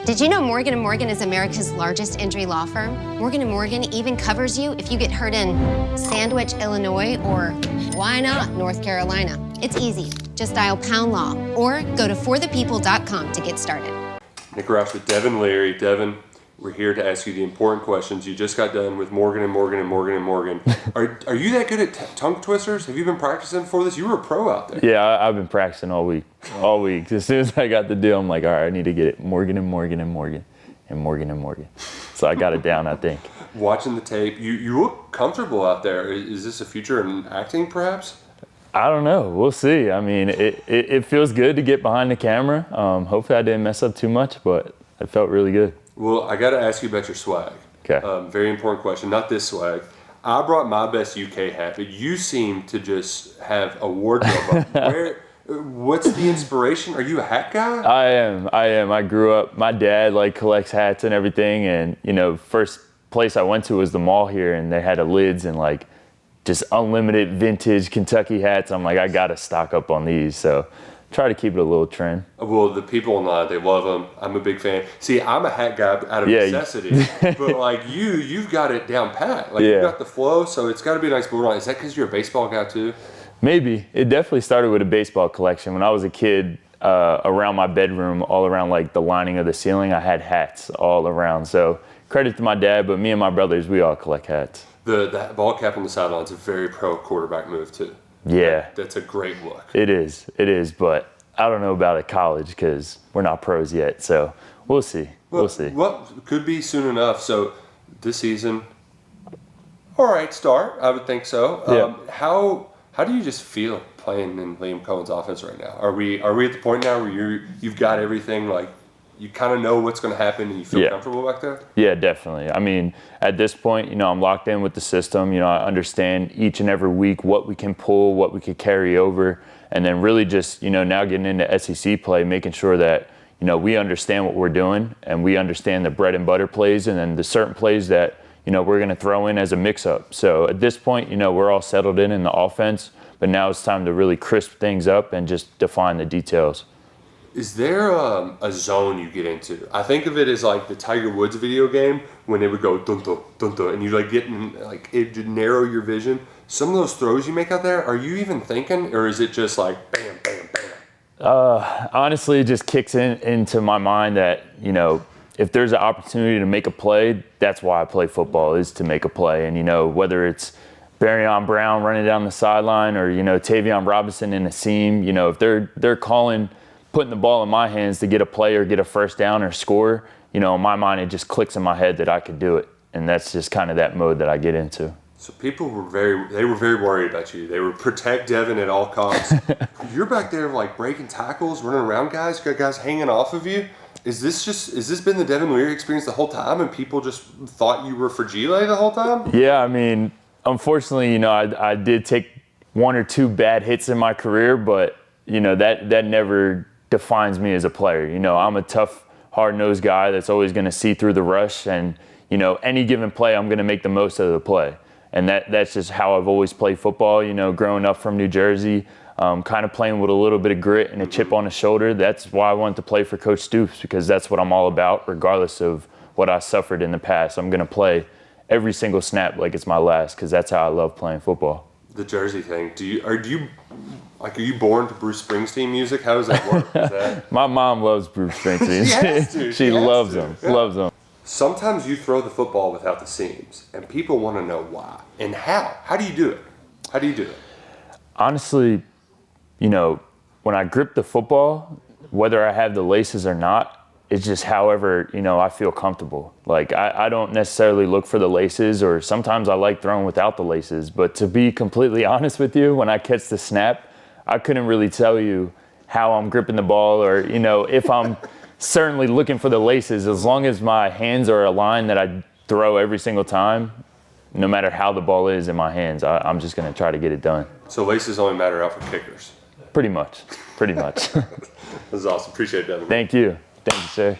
Did you know Morgan & Morgan is America's largest injury law firm? Morgan & Morgan even covers you if you get hurt in Sandwich, Illinois, or why not, North Carolina. It's easy. Just dial pound law or go to forthepeople.com to get started. Nick Roush with Devin Leary. Devin, we're here to ask you the important questions. You just got done with Morgan & Morgan and Morgan & Morgan. Are you that good at tongue twisters? Have you been practicing for this? You were a pro out there. Yeah, I've been practicing all week. All week. As soon as I got the deal, I'm like, all right, I need to get it Morgan & Morgan and Morgan and Morgan and Morgan. So I got it down, I think. Watching the tape, you look comfortable out there. Is this a future in acting, perhaps? I don't know. We'll see. I mean, it feels good to get behind the camera. Hopefully I didn't mess up too much, but it felt really good. Well, I got to ask you about your swag. Okay. Very important question. Not this swag. I brought my best UK hat, but you seem to just have a wardrobe up. What's the inspiration? Are you a hat guy? I am. I grew up, my dad collects hats and everything, and first place I went to was the mall here, and they had lids and just unlimited vintage Kentucky hats. I'm like, I gotta stock up on these, so try to keep it a little trend. Well, the people online, they love them. I'm a big fan. See, I'm a hat guy out of necessity, but you've got it down pat. You've got the flow, so it's got to be a nice board on. Is that because you're a baseball guy too? Maybe. It definitely started with a baseball collection. When I was a kid, around my bedroom, all around the lining of the ceiling, I had hats all around. So credit to my dad, but me and my brothers, we all collect hats. The ball cap on the sideline is a very pro quarterback move too. Yeah. That's a great look. It is, but I don't know about at college because we're not pros yet, so we'll see. We'll see. Well, could be soon enough. So this season, all right, start. I would think so. Yeah. How do you just feel playing in Liam Cohen's offense right now? Are we at the point now where you've got everything, you kind of know what's going to happen and you feel comfortable back there? Yeah, definitely. I mean, at this point, I'm locked in with the system. I understand each and every week what we can pull, what we could carry over, and then really just, now getting into SEC play, making sure that, we understand what we're doing and we understand the bread and butter plays and then the certain plays that, we're going to throw in as a mix-up. So at this point, we're all settled in the offense, but now it's time to really crisp things up and just define the details. Is there a zone you get into? I think of it as the Tiger Woods video game when it would go dun dun dun dun, and you get in it would narrow your vision. Some of those throws you make out there, are you even thinking, or is it just bam bam bam? Honestly, it just kicks into my mind that if there's an opportunity to make a play, that's why I play football, is to make a play. And whether it's Barrion Brown running down the sideline or Tavion Robinson in a seam, if they're calling, putting the ball in my hands to get a play or get a first down or score, in my mind, it just clicks in my head that I could do it. And that's just kind of that mode that I get into. So people were very worried about you. They were protect Devin at all costs. You're back there breaking tackles, running around guys. You got guys hanging off of you. Is this been the Devin Leary experience the whole time and people just thought you were Fragile the whole time? Yeah, I mean, unfortunately, I did take one or two bad hits in my career, but that never defines me as a player. I'm a tough, hard-nosed guy that's always going to see through the rush, and any given play, I'm going to make the most of the play. And that's just how I've always played football. Growing up from New Jersey, kind of playing with a little bit of grit and a chip on the shoulder. That's why I wanted to play for Coach Stoops, because that's what I'm all about, regardless of what I suffered in the past. I'm going to play every single snap like it's my last, because that's how I love playing football. The Jersey thing. Are you born to Bruce Springsteen music? How does that work? My mom loves Bruce Springsteen. She loves him. Yeah. Loves him. Sometimes you throw the football without the seams, and people want to know why and how. How do you do it? Honestly, when I grip the football, whether I have the laces or not, it's just however, I feel comfortable. I don't necessarily look for the laces, or sometimes I like throwing without the laces. But to be completely honest with you, when I catch the snap, I couldn't really tell you how I'm gripping the ball, or, if I'm certainly looking for the laces. As long as my hands are aligned that I throw every single time, no matter how the ball is in my hands, I'm just going to try to get it done. So laces only matter out for kickers? Pretty much. This is awesome. Appreciate it, Devin. Thank you, sir.